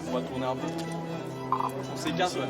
On va tourner un peu. On s'écarte, ouais.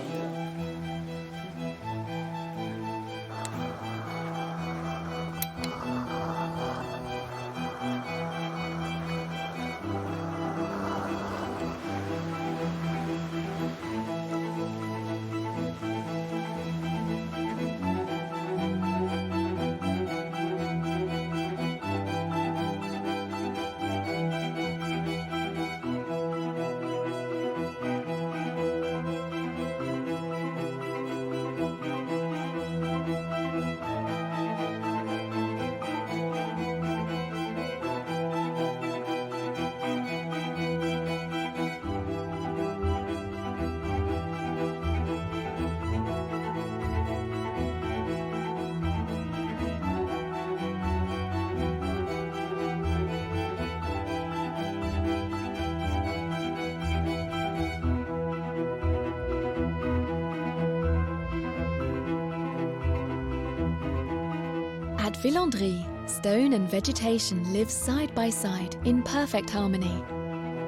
At Villandry, stone and vegetation live side by side in perfect harmony.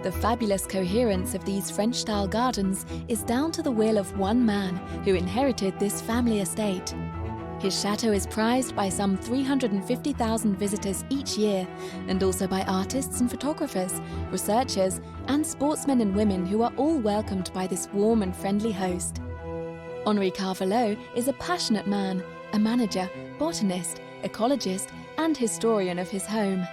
The fabulous coherence of these French-style gardens is down to the will of one man who inherited this family estate. His chateau is prized by some 350,000 visitors each year, and also by artists and photographers, researchers, and sportsmen and women who are all welcomed by this warm and friendly host. Henri Carvalot is a passionate man, a manager, botanist, ecologist, and historian of his home.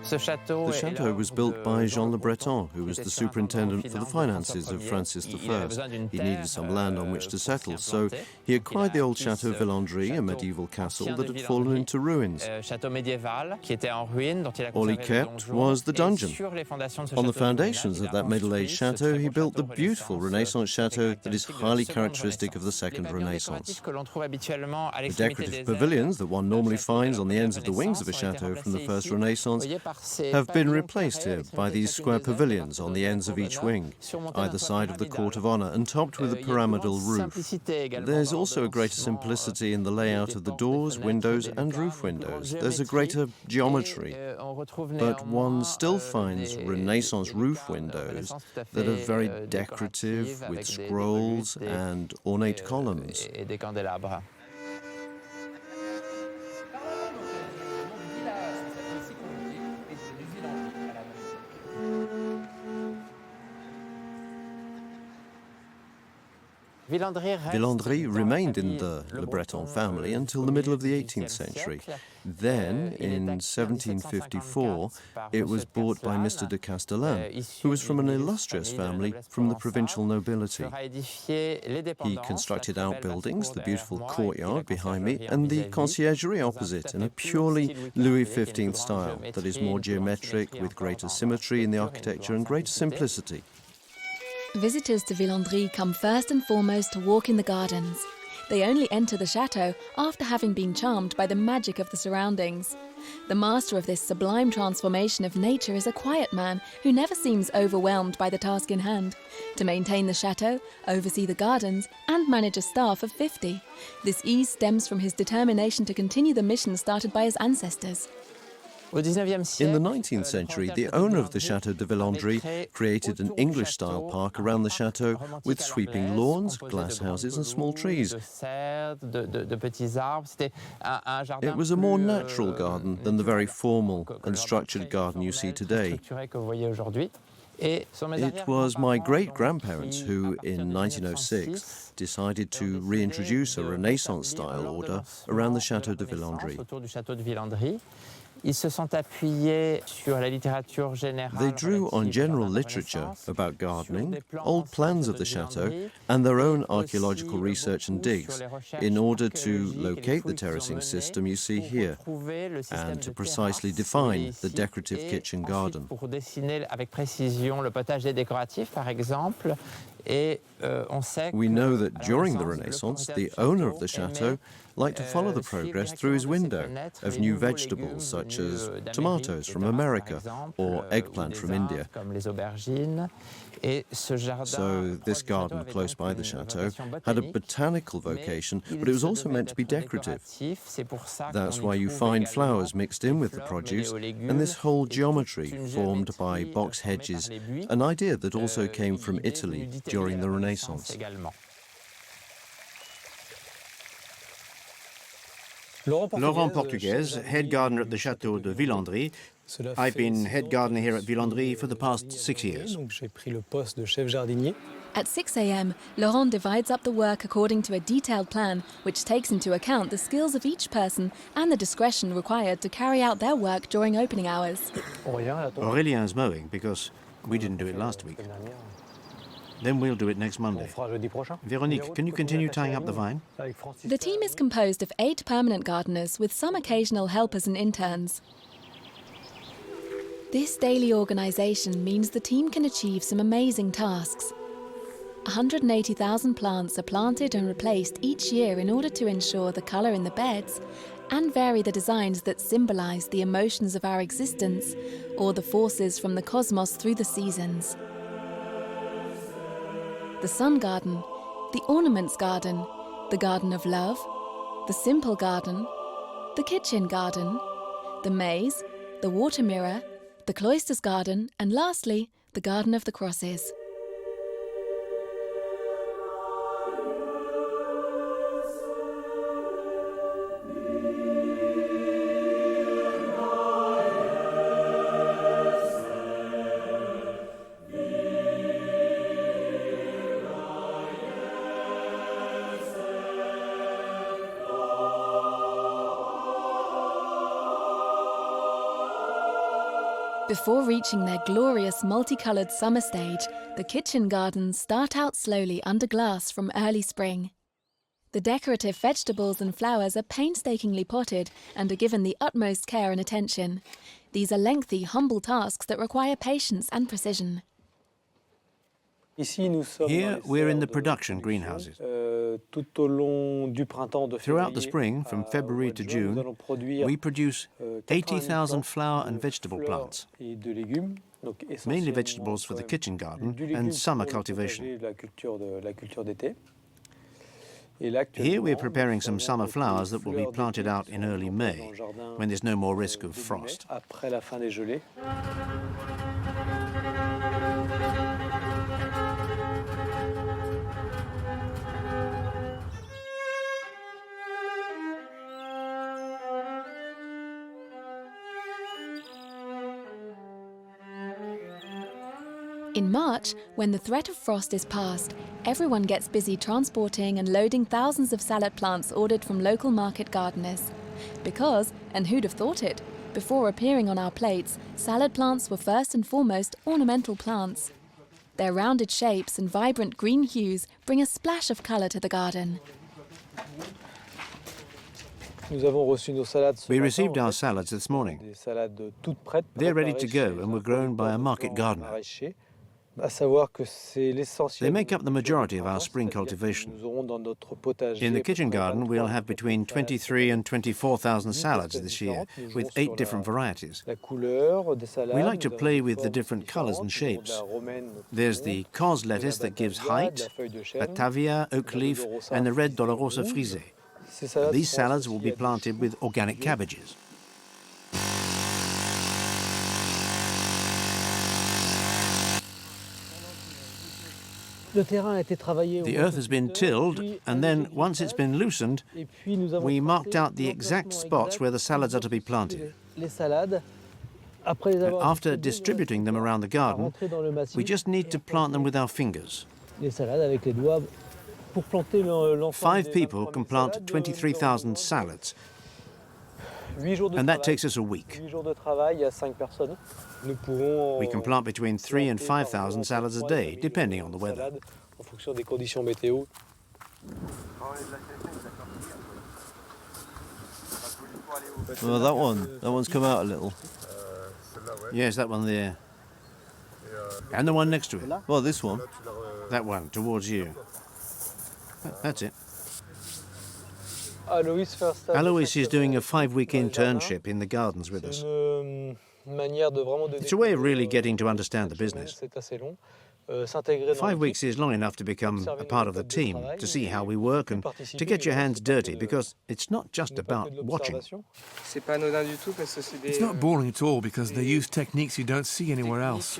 The chateau was built by Jean Le Breton, who was the superintendent for the finances of Francis I. He needed some land on which to settle, so he acquired the old Château de Villandry, a medieval castle that had fallen into ruins. All he kept was the dungeon. On the foundations of that middle-aged chateau, he built the beautiful Renaissance chateau that is highly characteristic of the Second Renaissance. The decorative pavilions that one normally finds on the ends of the wings of a chateau from the First Renaissance have been replaced here by these square pavilions on the ends of each wing, either side of the court of honour and topped with a pyramidal roof. There's also a greater simplicity in the layout of the doors, windows and roof windows. There's a greater geometry, but one still finds Renaissance roof windows that are very decorative with scrolls and ornate columns. Villandry remained in the Le Breton family until the middle of the 18th century. Then, in 1754, it was bought by Mr. de Castellane, who was from an illustrious family from the provincial nobility. He constructed outbuildings, the beautiful courtyard behind me, and the conciergerie opposite in a purely Louis XV style that is more geometric, with greater symmetry in the architecture and greater simplicity. Visitors to Villandry come first and foremost to walk in the gardens. They only enter the chateau after having been charmed by the magic of the surroundings. The master of this sublime transformation of nature is a quiet man who never seems overwhelmed by the task in hand: to maintain the chateau, oversee the gardens, and manage a staff of 50. This ease stems from his determination to continue the mission started by his ancestors. In the 19th century, the owner of the Château de Villandry created an English-style park around the chateau with sweeping lawns, glass houses and small trees. It was a more natural garden than the very formal and structured garden you see today. It was my great-grandparents who, in 1906, decided to reintroduce a Renaissance-style order around the Château de Villandry. They drew on general literature about gardening, old plans of the chateau, and their own archaeological research and digs in order to locate the terracing system you see here and to precisely define the decorative kitchen garden. We know that during the Renaissance, the owner of the chateau liked to follow the progress through his window of new vegetables such as tomatoes from America or eggplant from India. So this garden close by the chateau had a botanical vocation, but it was also meant to be decorative. That's why you find flowers mixed in with the produce, and this whole geometry formed by box hedges, an idea that also came from Italy during the Renaissance. Laurent Portuguese, head gardener at the Château de Villandry. I've been head gardener here at Villandry for the past 6 years. At 6 a.m., Laurent divides up the work according to a detailed plan which takes into account the skills of each person and the discretion required to carry out their work during opening hours. Aurélien mowing because we didn't do it last week. Then we'll do it next Monday. Véronique, can you continue tying up the vine? The team is composed of 8 permanent gardeners with some occasional helpers and interns. This daily organisation means the team can achieve some amazing tasks. 180,000 plants are planted and replaced each year in order to ensure the colour in the beds and vary the designs that symbolise the emotions of our existence or the forces from the cosmos through the seasons. The sun garden, the ornaments garden, the garden of love, the simple garden, the kitchen garden, the maze, the water mirror, the cloisters garden, and lastly, the garden of the crosses. Before reaching their glorious multicoloured summer stage, the kitchen gardens start out slowly under glass from early spring. The decorative vegetables and flowers are painstakingly potted and are given the utmost care and attention. These are lengthy, humble tasks that require patience and precision. Here we're in the production greenhouses. Throughout the spring, from February to June, we produce 80,000 flower and vegetable plants, mainly vegetables for the kitchen garden and summer cultivation. Here we're preparing some summer flowers that will be planted out in early May, when there's no more risk of frost. In March, when the threat of frost is past, everyone gets busy transporting and loading thousands of salad plants ordered from local market gardeners. Because, and who'd have thought it, before appearing on our plates, salad plants were first and foremost ornamental plants. Their rounded shapes and vibrant green hues bring a splash of colour to the garden. We received our salads this morning. They're ready to go and were grown by a market gardener. They make up the majority of our spring cultivation. In the kitchen garden, we'll have between 23 and 24,000 salads this year, with 8 different varieties. We like to play with the different colors and shapes. There's the cos lettuce that gives height, Batavia, oak leaf, and the red Dolorosa frisée. These salads will be planted with organic cabbages. The earth has been tilled, and then, once it's been loosened, we marked out the exact spots where the salads are to be planted. After distributing them around the garden, we just need to plant them with our fingers. 5 people can plant 23,000 salads, and that takes us a week. We can plant between 3,000 and 5,000 salads a day, depending on the weather. Well, that one's come out a little. Yes, that one there. And the one next to it. Well, this one. That one, towards you. That's it. Alois is doing a 5-week internship in the gardens with us. It's a way of really getting to understand the business. 5 weeks is long enough to become a part of the team, to see how we work and to get your hands dirty, because it's not just about watching. It's not boring at all because they use techniques you don't see anywhere else.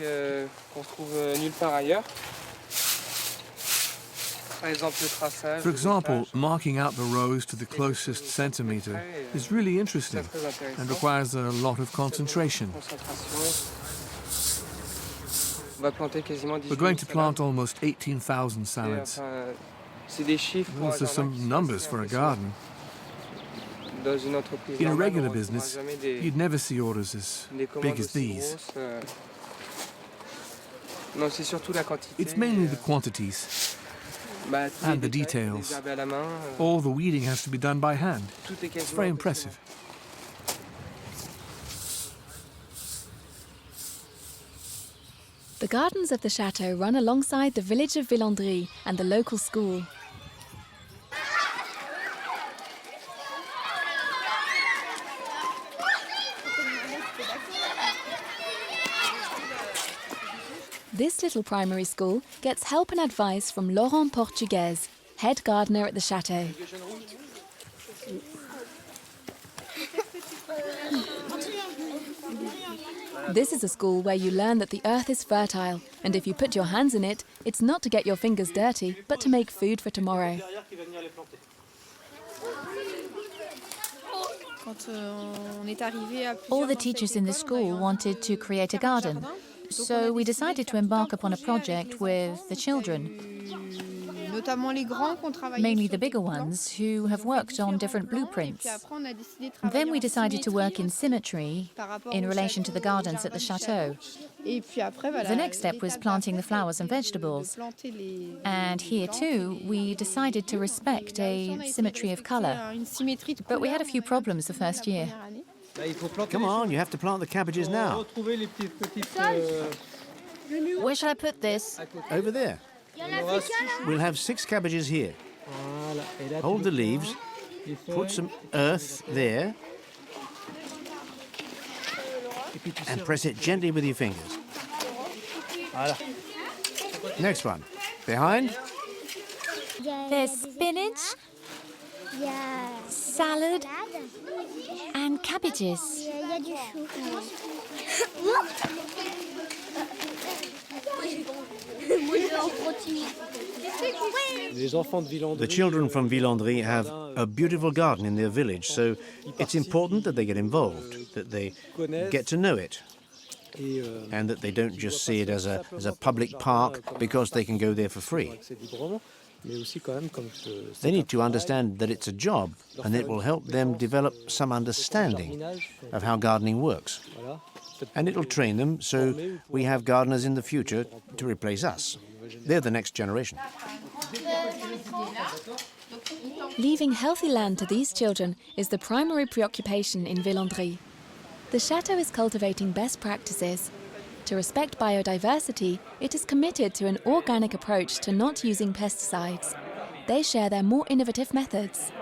For example, marking out the rows to the closest centimetre is really interesting and requires a lot of concentration. We're going to plant almost 18,000 salads. Those are some numbers for a garden. In a regular business, you'd never see orders as big as these. It's mainly the quantities and the details. All the weeding has to be done by hand. It's very impressive. The gardens of the chateau run alongside the village of Villandry and the local school. This little primary school gets help and advice from Laurent Portugues, head gardener at the chateau. This is a school where you learn that the earth is fertile, and if you put your hands in it, it's not to get your fingers dirty, but to make food for tomorrow. All the teachers in the school wanted to create a garden, so we decided to embark upon a project with the children, mainly the bigger ones who have worked on different blueprints. Then we decided to work in symmetry in relation to the gardens at the chateau. The next step was planting the flowers and vegetables. And here too, we decided to respect a symmetry of colour. But we had a few problems the first year. Come on, you have to plant the cabbages now. Where shall I put this? Over there. We'll have 6 cabbages here. Hold the leaves, put some earth there, and press it gently with your fingers. Next one. Behind. There's spinach, salad, and cabbages. The children from Villandry have a beautiful garden in their village, so it's important that they get involved, that they get to know it, and that they don't just see it as a public park because they can go there for free. They need to understand that it's a job, and it will help them develop some understanding of how gardening works. And it'll train them so we have gardeners in the future to replace us. They're the next generation. Leaving healthy land to these children is the primary preoccupation in Villandry. The chateau is cultivating best practices. To respect biodiversity, it is committed to an organic approach to not using pesticides. They share their more innovative methods.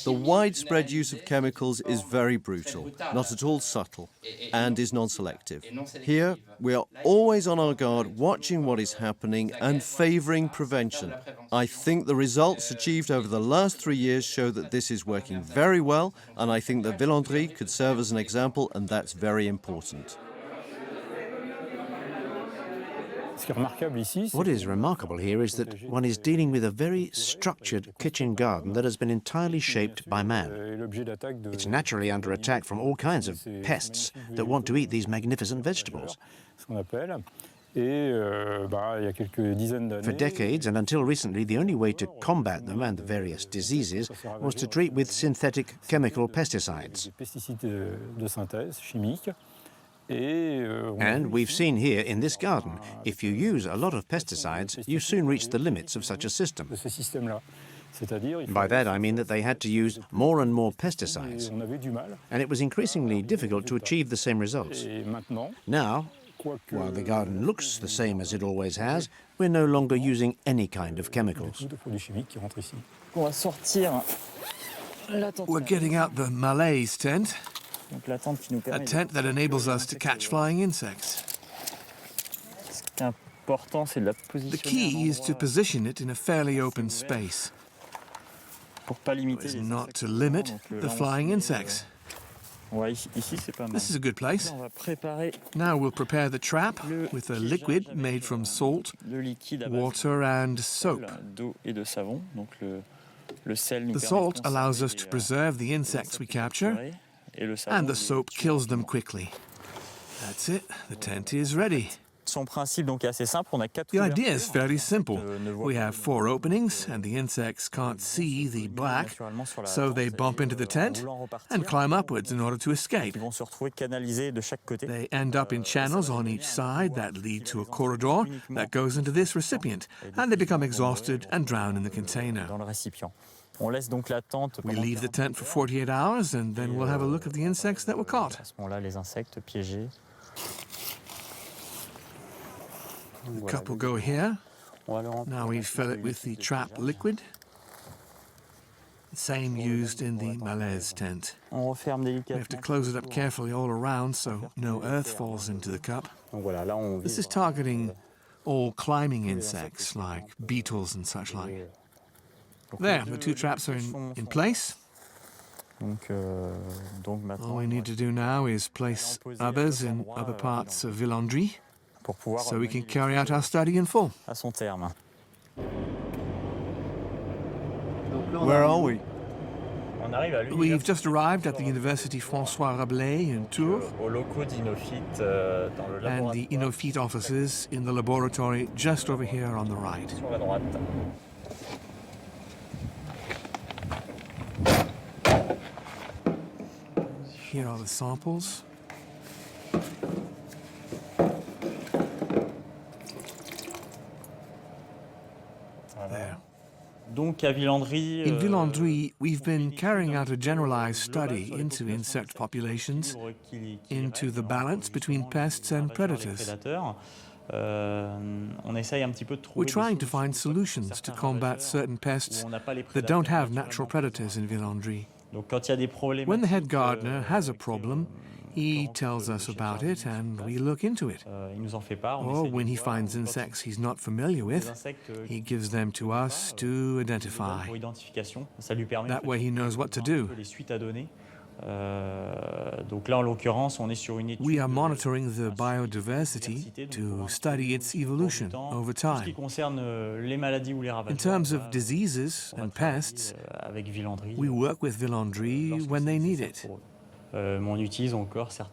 The widespread use of chemicals is very brutal, not at all subtle, and is non-selective. Here, we are always on our guard, watching what is happening and favouring prevention. I think the results achieved over the last 3 years show that this is working very well, and I think that Villandry could serve as an example, and that's very important. What is remarkable here is that one is dealing with a very structured kitchen garden that has been entirely shaped by man. It's naturally under attack from all kinds of pests that want to eat these magnificent vegetables. For decades and until recently, the only way to combat them and the various diseases was to treat with synthetic chemical pesticides. And we've seen here in this garden, if you use a lot of pesticides, you soon reach the limits of such a system. By that I mean that they had to use more and more pesticides, and it was increasingly difficult to achieve the same results. Now, while the garden looks the same as it always has, we're no longer using any kind of chemicals. We're getting out the malaise tent, a tent that enables us to catch flying insects. The key is to position it in a fairly open space, not to limit the flying insects. This is a good place. Now we'll prepare the trap with a liquid made from salt, water and soap. The salt allows us to preserve the insects we capture, and the soap kills them quickly. That's it, the tent is ready. The idea is fairly simple. We have 4 openings, and the insects can't see the black, so they bump into the tent and climb upwards in order to escape. They end up in channels on each side that lead to a corridor that goes into this recipient, and they become exhausted and drown in the container. We leave the tent for 48 hours, and then we'll have a look at the insects that were caught. The cup will go here. Now we fill it with the trap liquid. The same used in the malaise tent. We have to close it up carefully all around so no earth falls into the cup. This is targeting all climbing insects like beetles and such like. There, the 2 traps are in place. All we need to do now is place others in other parts of Villandry, so we can carry out our study in full. Where are we? We've just arrived at the University François Rabelais in Tours, and the Inofit offices in the laboratory just over here on the right. Here are the samples. There. In Villandry, we've been carrying out a generalized study into insect populations, into the balance between pests and predators. We're trying to find solutions to combat certain pests that don't have natural predators in Villandry. When the head gardener has a problem, he tells us about it and we look into it. Or when he finds insects he's not familiar with, he gives them to us to identify. That way he knows what to do. We are monitoring the biodiversity to study its evolution over time. In terms of diseases and pests, we work with Villandry when they need it.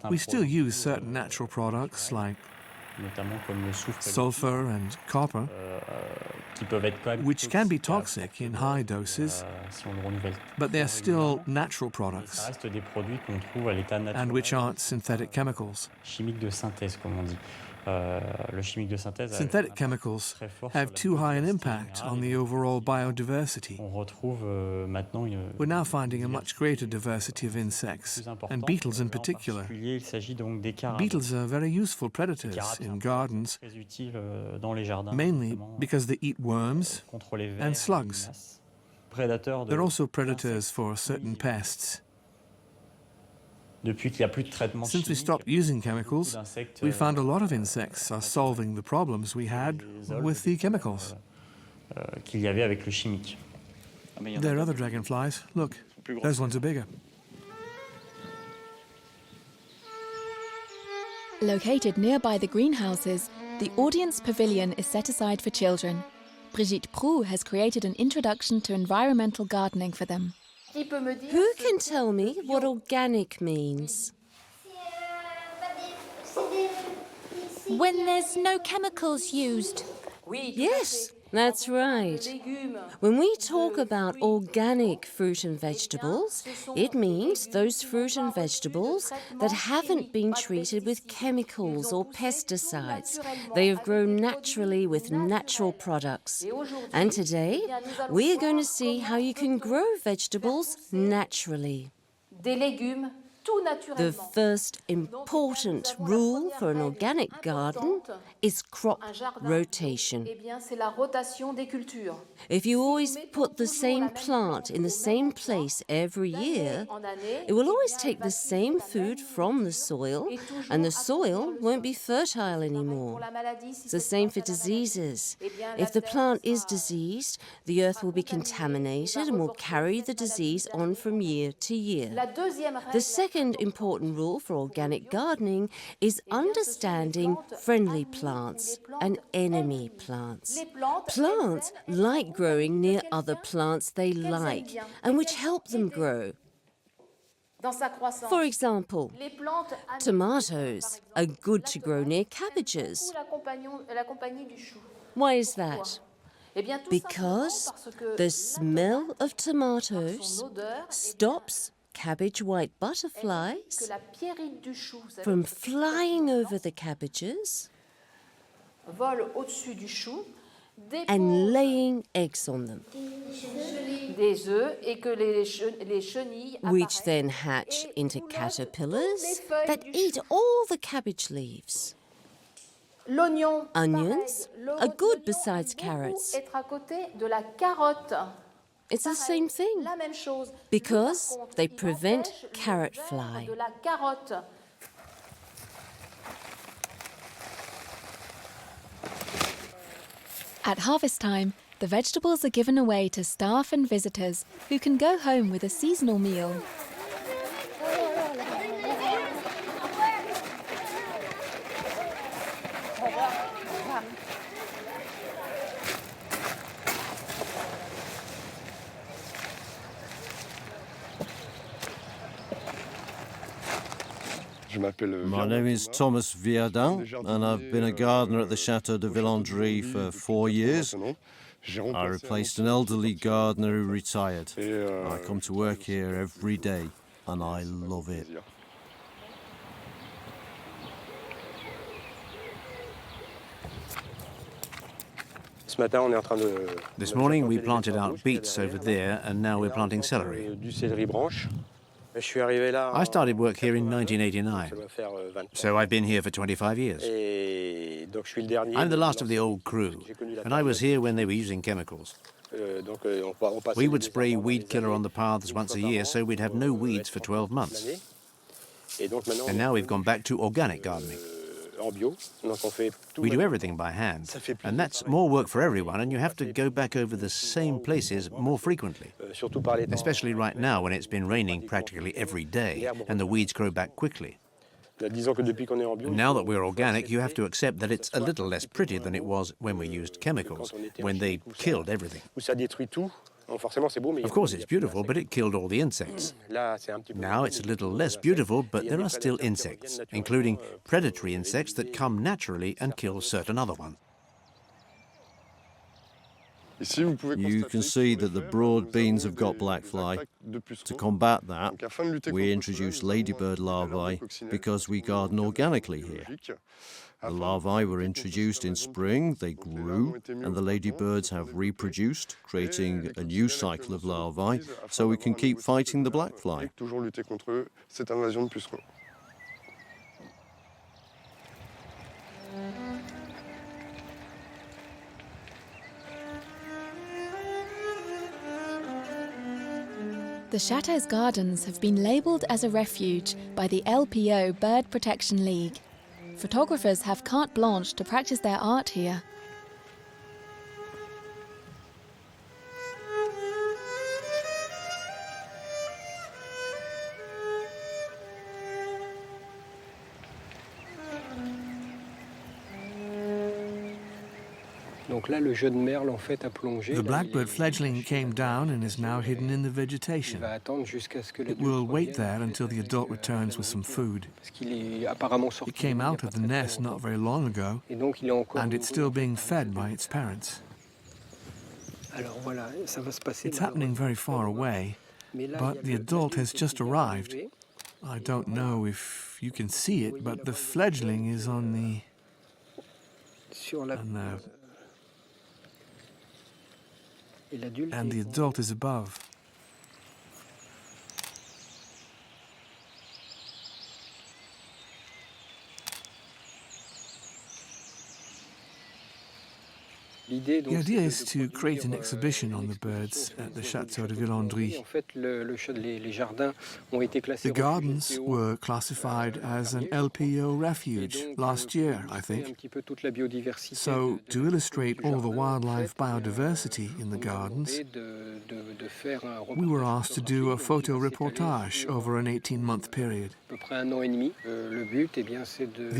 We still use certain natural products like sulfur and copper, which can be toxic in high doses, but they are still natural products and which aren't synthetic chemicals. Synthetic chemicals have too high an impact on the overall biodiversity. We're now finding a much greater diversity of insects, and beetles in particular. Beetles are very useful predators in gardens, mainly because they eat worms and slugs. They're also predators for certain pests. Since we stopped using chemicals, we found a lot of insects are solving the problems we had with the chemicals. There are other dragonflies. Look, those ones are bigger. Located nearby the greenhouses, the audience pavilion is set aside for children. Brigitte Proux has created an introduction to environmental gardening for them. Who can tell me what organic means? When there's no chemicals used. Yes, That's right. When we talk about organic fruit and vegetables, it means those fruit and vegetables that haven't been treated with chemicals or pesticides. They have grown naturally with natural products. And today, we are going to see how you can grow vegetables naturally. The first important rule for an organic garden is crop rotation. If you always put the same plant in the same place every year, it will always take the same food from the soil, and the soil won't be fertile anymore. It's the same for diseases. If the plant is diseased, the earth will be contaminated and will carry the disease on from year to year. The second important rule for organic gardening is understanding friendly plants and enemy plants. Plants like growing near other plants they like and which help them grow. For example, tomatoes are good to grow near cabbages. Why is that? Because the smell of tomatoes stops cabbage white butterflies from flying over the cabbages and laying eggs on them, which then hatch into caterpillars that eat all the cabbage leaves. Onions are good besides carrots. It's the same thing, because they prevent carrot fly. At harvest time, the vegetables are given away to staff and visitors who can go home with a seasonal meal. My name is Thomas Viardin, and I've been a gardener at the Château de Villandry for 4 years. I replaced an elderly gardener who retired. I come to work here every day, and I love it. This morning we planted out beets over there, and now we're planting celery. I started work here in 1989, so I've been here for 25 years. I'm the last of the old crew, and I was here when they were using chemicals. We would spray weed killer on the paths once a year, so we'd have no weeds for 12 months. And now we've gone back to organic gardening. We do everything by hand, and that's more work for everyone, and you have to go back over the same places more frequently, especially right now when it's been raining practically every day and the weeds grow back quickly. And now that we're organic, you have to accept that it's a little less pretty than it was when we used chemicals, when they killed everything. Of course, it's beautiful, but it killed all the insects. Now it's a little less beautiful, but there are still insects, including predatory insects that come naturally and kill certain other ones. You can see that the broad beans have got black fly. To combat that, we introduced ladybird larvae because we garden organically here. The larvae were introduced in spring, they grew, and the ladybirds have reproduced, creating a new cycle of larvae, so we can keep fighting the black fly. The Chateau's gardens have been labelled as a refuge by the LPO Bird Protection League. Photographers have carte blanche to practice their art here. The blackbird fledgling came down and is now hidden in the vegetation. It will wait there until the adult returns with some food. It came out of the nest not very long ago, and it's still being fed by its parents. It's happening very far away, but the adult has just arrived. I don't know if you can see it, but the fledgling is on the... and the adult is above. The idea is to create an exhibition on the birds at the Château de Villandry. The gardens were classified as an LPO refuge last year, I think. So, to illustrate all the wildlife biodiversity in the gardens, we were asked to do a photo reportage over an 18-month period.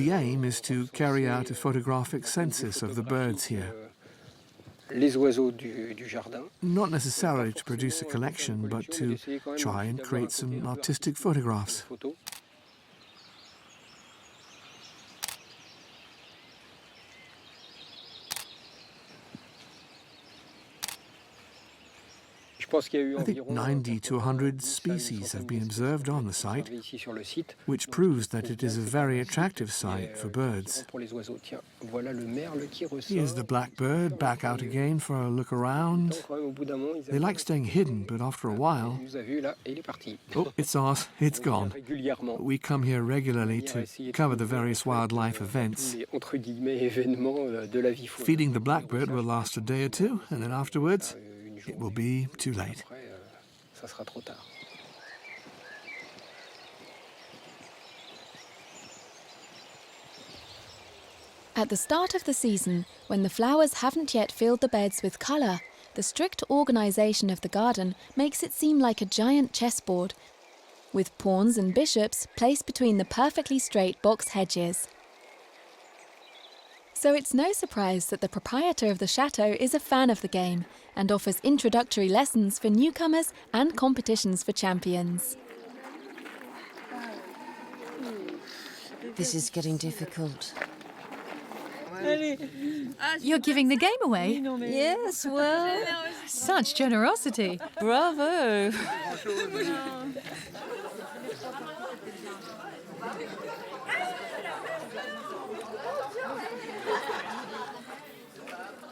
The aim is to carry out a photographic census of the birds here. Not necessarily to produce a collection, but to try and create some artistic photographs. I think 90 to 100 species have been observed on the site, which proves that it is a very attractive site for birds. Here's the blackbird back out again for a look around. They like staying hidden, but after a while... Oh, it's ours, it's gone. We come here regularly to cover the various wildlife events. Feeding the blackbird will last a day or two, and then afterwards, it will be too late. At the start of the season, when the flowers haven't yet filled the beds with colour, the strict organisation of the garden makes it seem like a giant chessboard, with pawns and bishops placed between the perfectly straight box hedges. So it's no surprise that the proprietor of the chateau is a fan of the game and offers introductory lessons for newcomers and competitions for champions. This is getting difficult. You're giving the game away? Yes, well... Such generosity. Bravo!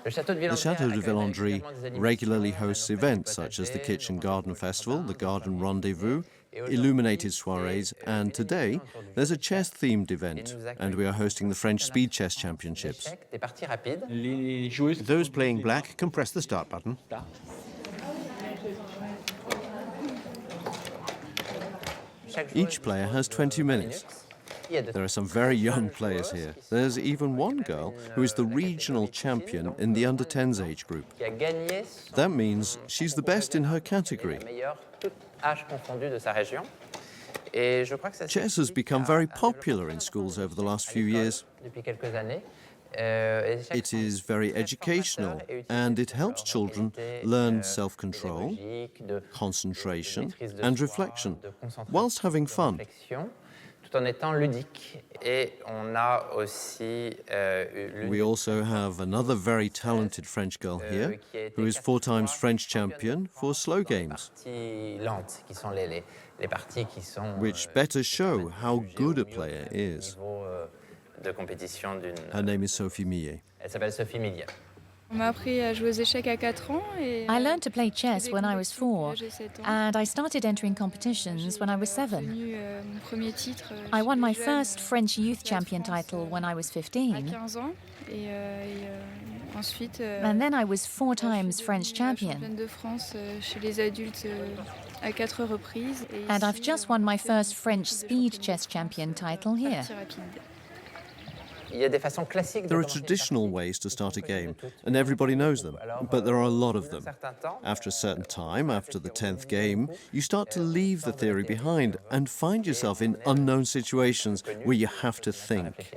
The Château de Villandry regularly hosts events such as the Kitchen Garden Festival, the Garden Rendezvous, illuminated soirees, and today there's a chess-themed event, and we are hosting the French Speed Chess Championships. Those playing black can press the start button. Each player has 20 minutes. There are some very young players here. There's even one girl who is the regional champion in the under-10s age group. That means she's the best in her category. Chess has become very popular in schools over the last few years. It is very educational, and it helps children learn self-control, concentration, and reflection, whilst having fun. We also have another very talented French girl here, who is 4 times French champion for slow games, which better show how good a player is. Her name is Sophie Millet. I learned to play chess when I was 4, and I started entering competitions when I was 7. I won my first French youth champion title when I was 15. And then I was 4 times French champion. And I've just won my first French speed chess champion title here. There are traditional ways to start a game, and everybody knows them, but there are a lot of them. After a certain time, after the 10th game, you start to leave the theory behind and find yourself in unknown situations where you have to think.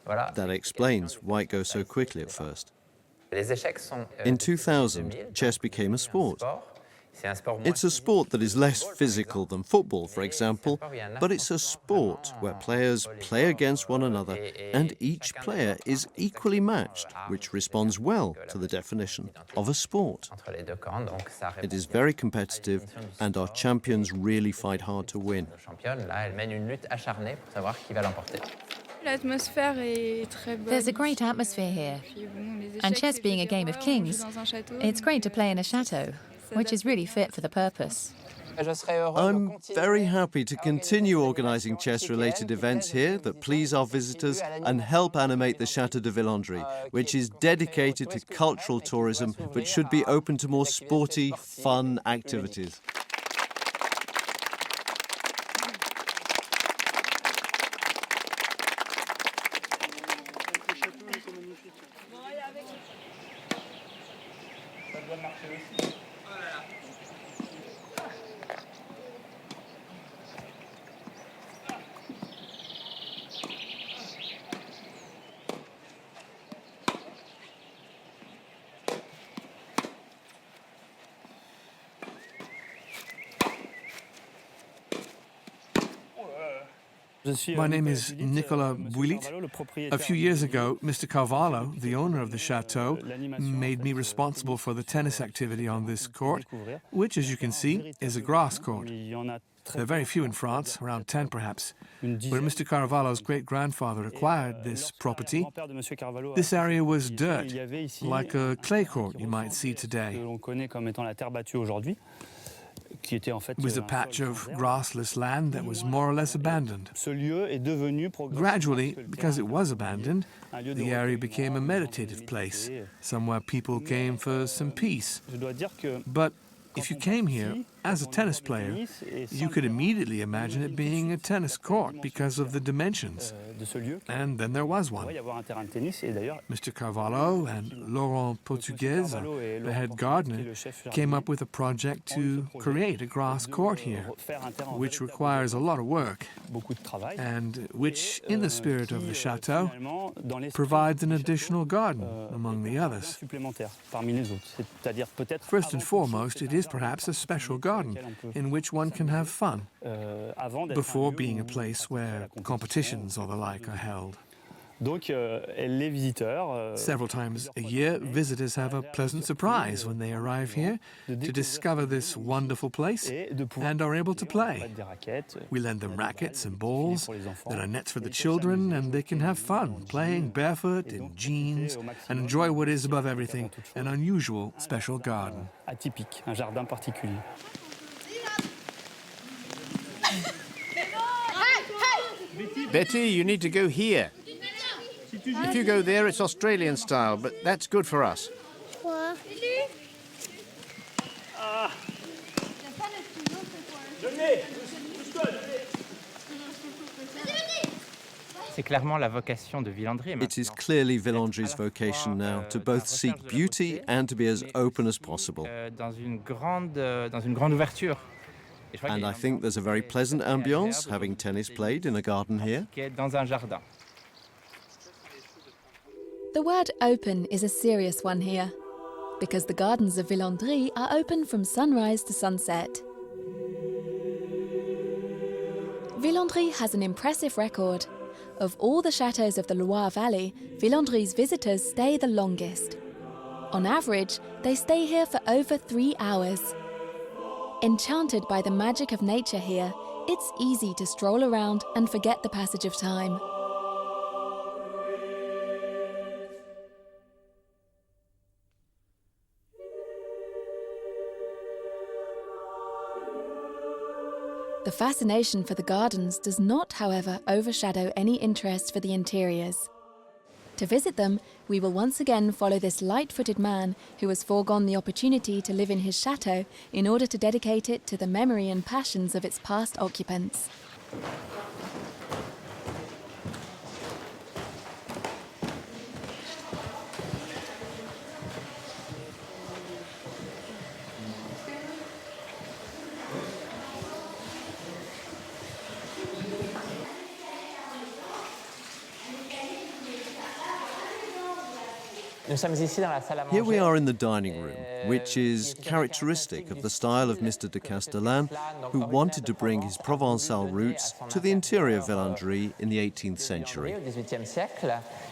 That explains why it goes so quickly at first. In 2000, chess became a sport. It's a sport that is less physical than football, for example, but it's a sport where players play against one another and each player is equally matched, which responds well to the definition of a sport. It is very competitive and our champions really fight hard to win. There's a great atmosphere here. And chess being a game of kings, it's great to play in a chateau, which is really fit for the purpose. I'm very happy to continue organising chess-related events here that please our visitors and help animate the Château de Villandry, which is dedicated to cultural tourism but should be open to more sporty, fun activities. My name is Nicolas Bouillit. A few years ago, Mr. Carvalot, the owner of the chateau, made me responsible for the tennis activity on this court, which, as you can see, is a grass court. There are very few in France, around 10 perhaps. When Mr. Carvalot's great-grandfather acquired this property, this area was dirt, like a clay court you might see today. With a patch of grassless land that was more or less abandoned. Gradually, because it was abandoned, the area became a meditative place, somewhere people came for some peace. But if you came here as a tennis player, you could immediately imagine it being a tennis court because of the dimensions. And then there was one. Mr. Carvalot and Laurent Portuguese, the head gardener, came up with a project to create a grass court here, which requires a lot of work, and which, in the spirit of the chateau, provides an additional garden among the others. First and foremost, it is perhaps a special garden in which one can have fun, before being a place where competitions or the like are held. Several times a year, visitors have a pleasant surprise when they arrive here to discover this wonderful place and are able to play. We lend them rackets and balls, there are nets for the children, and they can have fun playing barefoot in jeans and enjoy what is, above everything, an unusual special garden. Betty, you need to go here. If you go there, it's Australian style, but that's good for us. It is clearly Villandry's vocation now to both seek beauty and to be as open as possible. And I think there's a very pleasant ambience having tennis played in a garden here. The word open is a serious one here, because the gardens of Villandry are open from sunrise to sunset. Villandry has an impressive record. Of all the chateaux of the Loire Valley, Villandry's visitors stay the longest. On average, they stay here for over 3 hours. Enchanted by the magic of nature here, it's easy to stroll around and forget the passage of time. The fascination for the gardens does not, however, overshadow any interest for the interiors. To visit them, we will once again follow this light-footed man who has foregone the opportunity to live in his chateau in order to dedicate it to the memory and passions of its past occupants. Here we are in the dining room, which is characteristic of the style of Mr. de Castellane, who wanted to bring his Provençal roots to the interior of Villandry in the 18th century.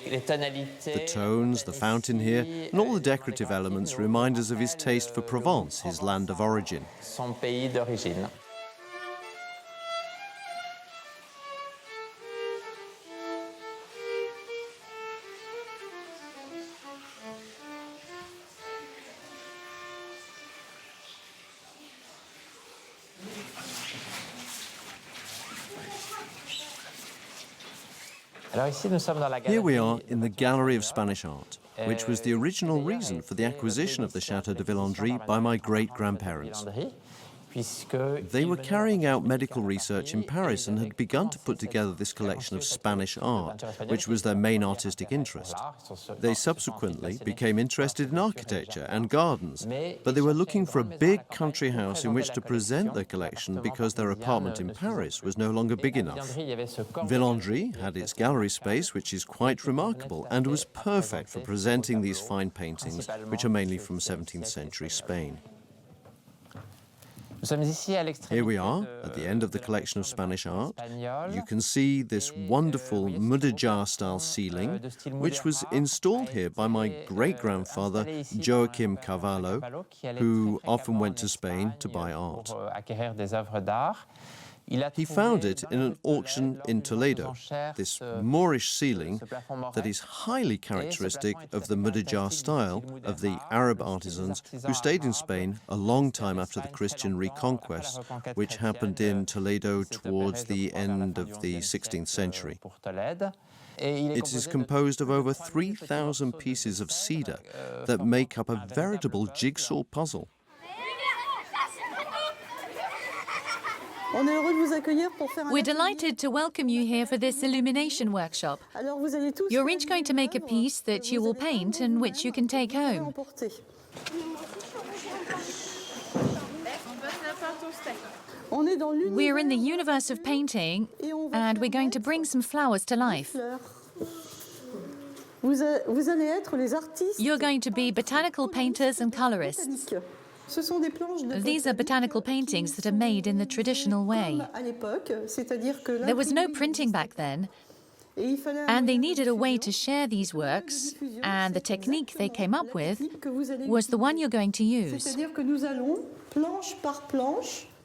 The tones, the fountain here, and all the decorative elements remind us of his taste for Provence, his land of origin. Here we are in the Gallery of Spanish Art, which was the original reason for the acquisition of the Château de Villandry by my great-grandparents. They were carrying out medical research in Paris and had begun to put together this collection of Spanish art, which was their main artistic interest. They subsequently became interested in architecture and gardens, but they were looking for a big country house in which to present their collection because their apartment in Paris was no longer big enough. Villandry had its gallery space, which is quite remarkable, and was perfect for presenting these fine paintings, which are mainly from 17th century Spain. Here we are, at the end of the collection of Spanish art. You can see this wonderful mudéjar-style ceiling, which was installed here by my great-grandfather, Joachim Carvalot, who often went to Spain to buy art. He found it in an auction in Toledo, this Moorish ceiling that is highly characteristic of the mudéjar style of the Arab artisans who stayed in Spain a long time after the Christian reconquest, which happened in Toledo towards the end of the 16th century. It is composed of over 3,000 pieces of cedar that make up a veritable jigsaw puzzle. We're delighted to welcome you here for this illumination workshop. You're each going to make a piece that you will paint and which you can take home. We're in the universe of painting, and we're going to bring some flowers to life. You're going to be botanical painters and colorists. These are botanical paintings that are made in the traditional way. There was no printing back then, and they needed a way to share these works, and the technique they came up with was the one you're going to use.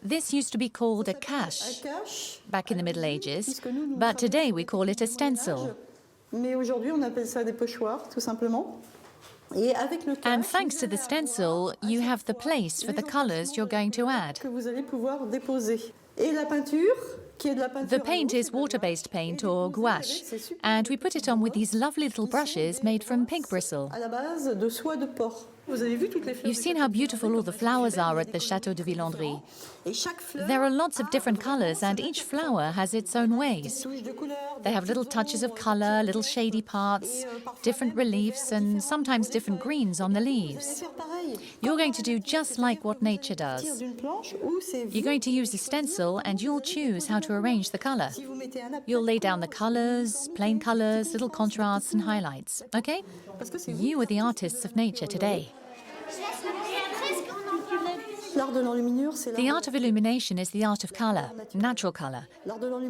This used to be called a cache back in the Middle Ages, but today we call it a stencil. And thanks to the stencil, you have the place for the colours you're going to add. The paint is water-based paint or gouache, and we put it on with these lovely little brushes made from pig bristle. You've seen how beautiful all the flowers are at the Château de Villandry. There are lots of different colours, and each flower has its own ways. They have little touches of colour, little shady parts, different reliefs, and sometimes different greens on the leaves. You're going to do just like what nature does. You're going to use a stencil, and you'll choose how to arrange the colour. You'll lay down the colours, plain colours, little contrasts and highlights, okay? You are the artists of nature today. The art of illumination is the art of colour, natural colour.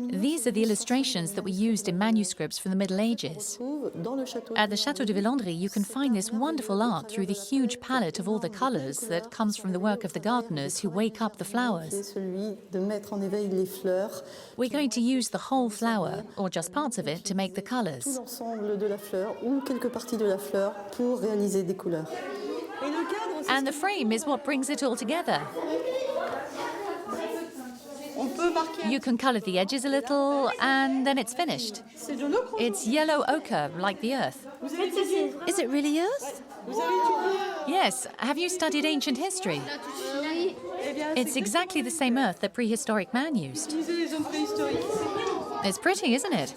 These are the illustrations that were used in manuscripts from the Middle Ages. At the Château de Villandry, you can find this wonderful art through the huge palette of all the colours that comes from the work of the gardeners who wake up the flowers. We're going to use the whole flower, or just parts of it, to make the colours. And the frame is what brings it all together. You can colour the edges a little, and then it's finished. It's yellow ochre, like the earth. Is it really earth? Yes. Have you studied ancient history? It's exactly the same earth that prehistoric man used. It's pretty, isn't it?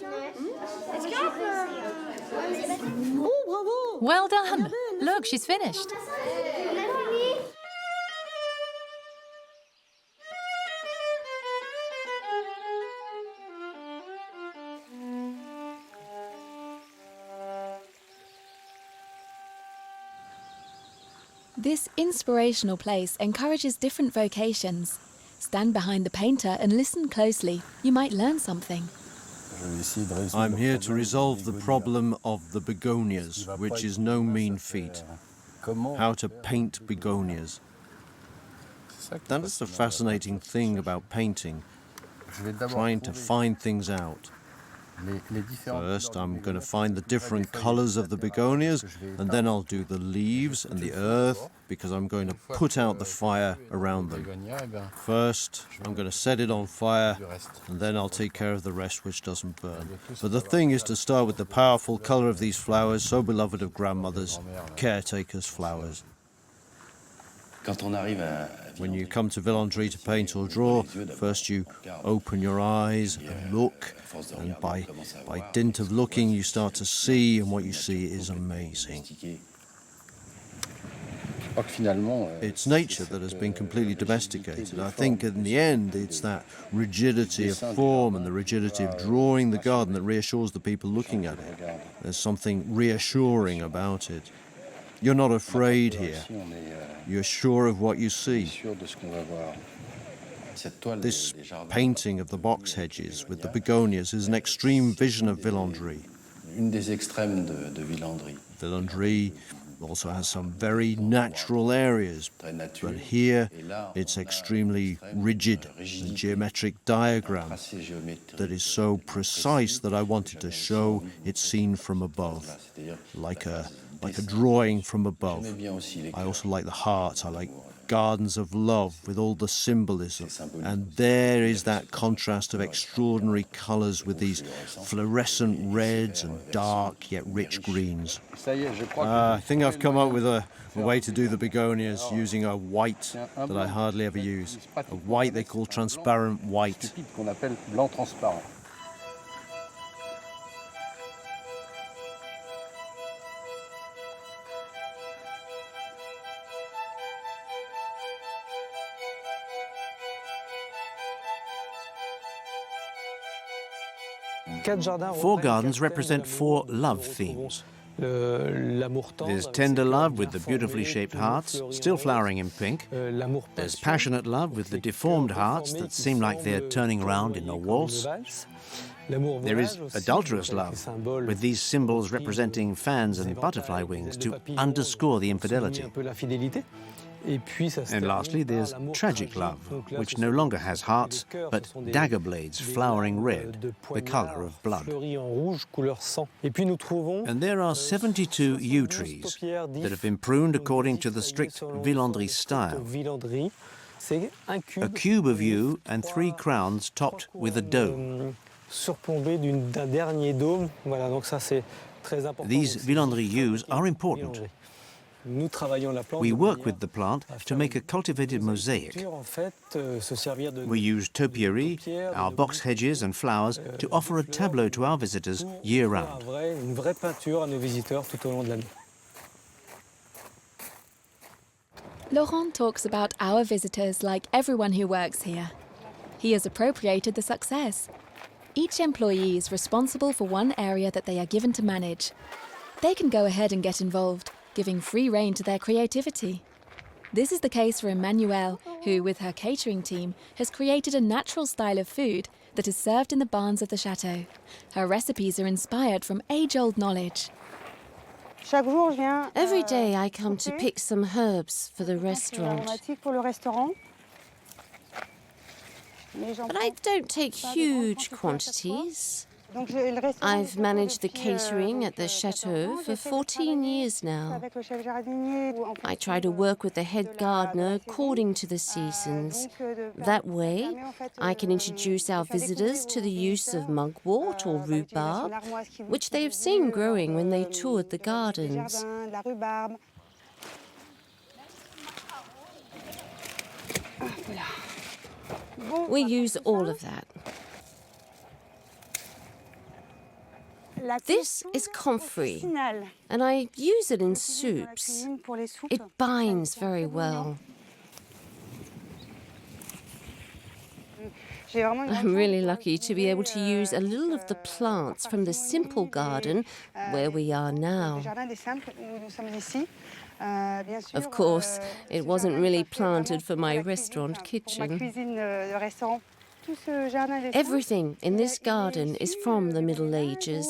Well done. Look, she's finished. This inspirational place encourages different vocations. Stand behind the painter and listen closely. You might learn something. I'm here to resolve the problem of the begonias, which is no mean feat. How to paint begonias. That is the fascinating thing about painting, trying to find things out. First, I'm going to find the different colors of the begonias, and then I'll do the leaves and the earth, because I'm going to put out the fire around them. First, I'm going to set it on fire, and then I'll take care of the rest which doesn't burn. But the thing is to start with the powerful color of these flowers, so beloved of grandmothers, caretakers' flowers. When you come to Villandry to paint or draw, first you open your eyes and look, and by dint of looking you start to see, and what you see is amazing. It's nature that has been completely domesticated. I think in the end it's that rigidity of form and the rigidity of drawing the garden that reassures the people looking at it. There's something reassuring about it. You're not afraid here. You're sure of what you see. This painting of the box hedges with the begonias is an extreme vision of Villandry. Villandry also has some very natural areas, but here it's extremely rigid, a geometric diagram that is so precise that I wanted to show it's seen from above, like a drawing from above. I also like the heart. I like gardens of love with all the symbolism. And there is that contrast of extraordinary colours with these fluorescent reds and dark yet rich greens. I think I've come up with a way to do the begonias using a white that I hardly ever use. A white they call transparent white. Four gardens represent four love themes. There's tender love with the beautifully shaped hearts, still flowering in pink. There's passionate love with the deformed hearts that seem like they're turning around in a waltz. There is adulterous love, with these symbols representing fans and butterfly wings to underscore the infidelity. And lastly, there's tragic love, which no longer has hearts, but dagger blades flowering red, the colour of blood. And there are 72 yew trees that have been pruned according to the strict Villandry style. A cube of yew and 3 crowns topped with a dome. These Villandry yews are important. We work with the plant to make a cultivated mosaic. We use topiary, our box hedges and flowers to offer a tableau to our visitors year-round. Laurent talks about our visitors like everyone who works here. He has appropriated the success. Each employee is responsible for one area that they are given to manage. They can go ahead and get involved, giving free rein to their creativity. This is the case for Emmanuelle, who, with her catering team, has created a natural style of food that is served in the barns of the chateau. Her recipes are inspired from age-old knowledge. Every day I come to pick some herbs for the restaurant. But I don't take huge quantities. I've managed the catering at the chateau for 14 years now. I try to work with the head gardener according to the seasons. That way, I can introduce our visitors to the use of mugwort or rhubarb, which they have seen growing when they toured the gardens. We use all of that. This is comfrey, and I use it in soups. It binds very well. I'm really lucky to be able to use a little of the plants from the simple garden where we are now. Of course, it wasn't really planted for my restaurant kitchen. Everything in this garden is from the Middle Ages,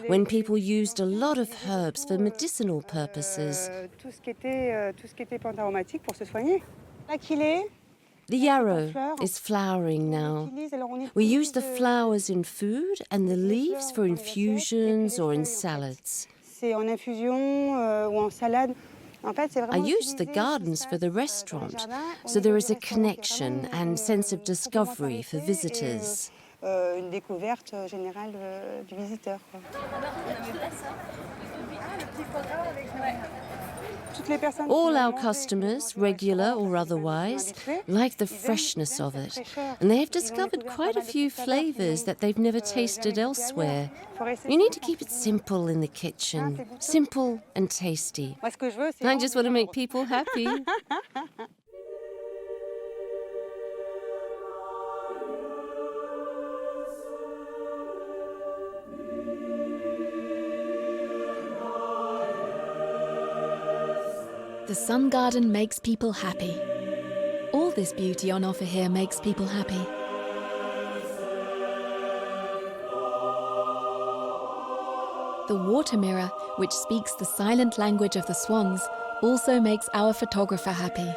when people used a lot of herbs for medicinal purposes. The yarrow is flowering now. We use the flowers in food and the leaves for infusions or in salads. I use the gardens for the restaurant, so there is a connection and sense of discovery for visitors. All our customers, regular or otherwise, like the freshness of it, and they have discovered quite a few flavours that they've never tasted elsewhere. You need to keep it simple in the kitchen, simple and tasty. I just want to make people happy. The sun garden makes people happy. All this beauty on offer here makes people happy. The water mirror, which speaks the silent language of the swans, also makes our photographer happy.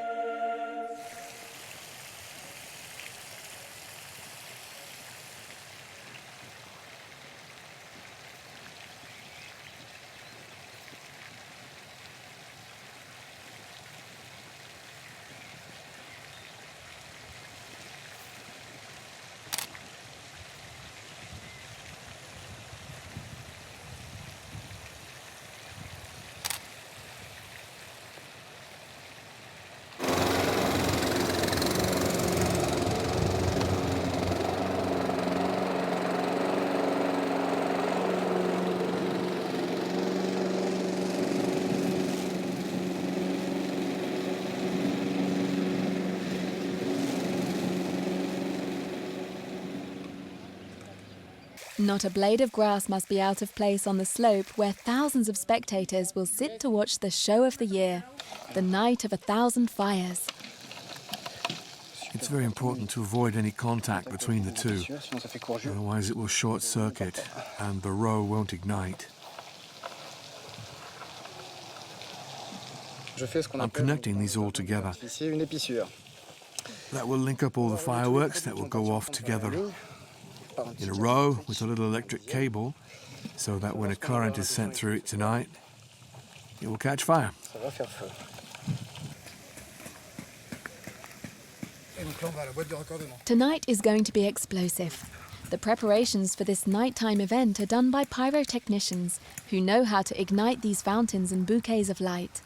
Not a blade of grass must be out of place on the slope where thousands of spectators will sit to watch the show of the year, the Night of 1,000 Fires. It's very important to avoid any contact between the two, otherwise it will short-circuit and the row won't ignite. I'm connecting these all together. That will link up all the fireworks that will go off together in a row with a little electric cable, so that when a current is sent through it tonight, it will catch fire. Tonight is going to be explosive. The preparations for this nighttime event are done by pyrotechnicians who know how to ignite these fountains and bouquets of light.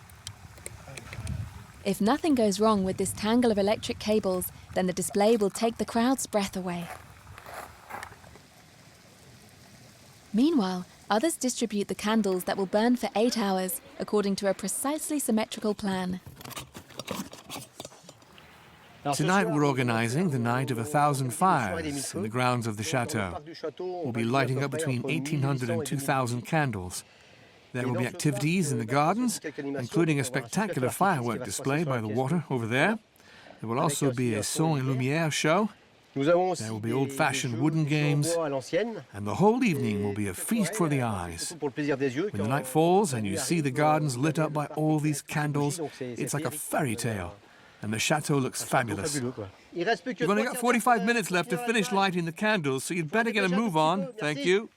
If nothing goes wrong with this tangle of electric cables, then the display will take the crowd's breath away. Meanwhile, others distribute the candles that will burn for 8 hours, according to a precisely symmetrical plan. Tonight we're organising the Night of 1,000 Fires in the grounds of the Chateau. We'll be lighting up between 1,800 and 2,000 candles. There will be activities in the gardens, including a spectacular firework display by the water over there. There will also be a son et lumière show. There will be old-fashioned wooden games, and the whole evening will be a feast for the eyes. When the night falls and you see the gardens lit up by all these candles, it's like a fairy tale, and the chateau looks fabulous. You've only got 45 minutes left to finish lighting the candles, so you'd better get a move on. Thank you.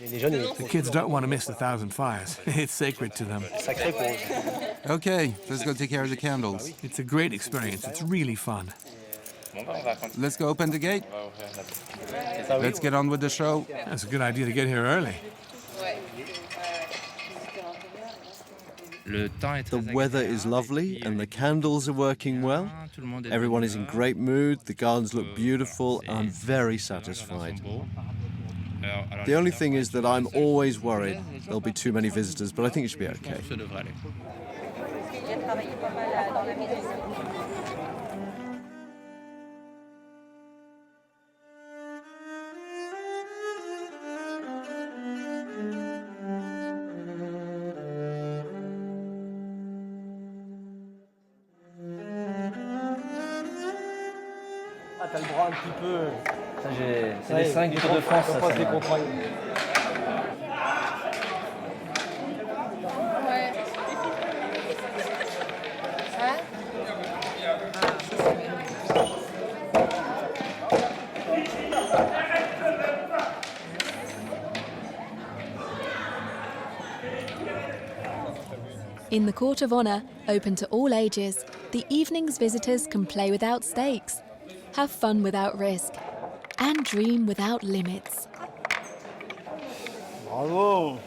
The kids don't want to miss the 1,000 Fires. It's sacred to them. Okay, let's go take care of the candles. It's a great experience. It's really fun. Let's go open the gate. Let's get on with the show. That's a good idea to get here early. The weather is lovely and the candles are working well. Everyone is in great mood, the gardens look beautiful. I'm very satisfied. The only thing is that I'm always worried there'll be too many visitors, but I think it should be okay. t'as le bras un petit peu. Ça, c'est les 5 du Tour de France. Ça passe les contrats. In the Court of Honour, open to all ages, the evening's visitors can play without stakes, have fun without risk, and dream without limits. Bravo!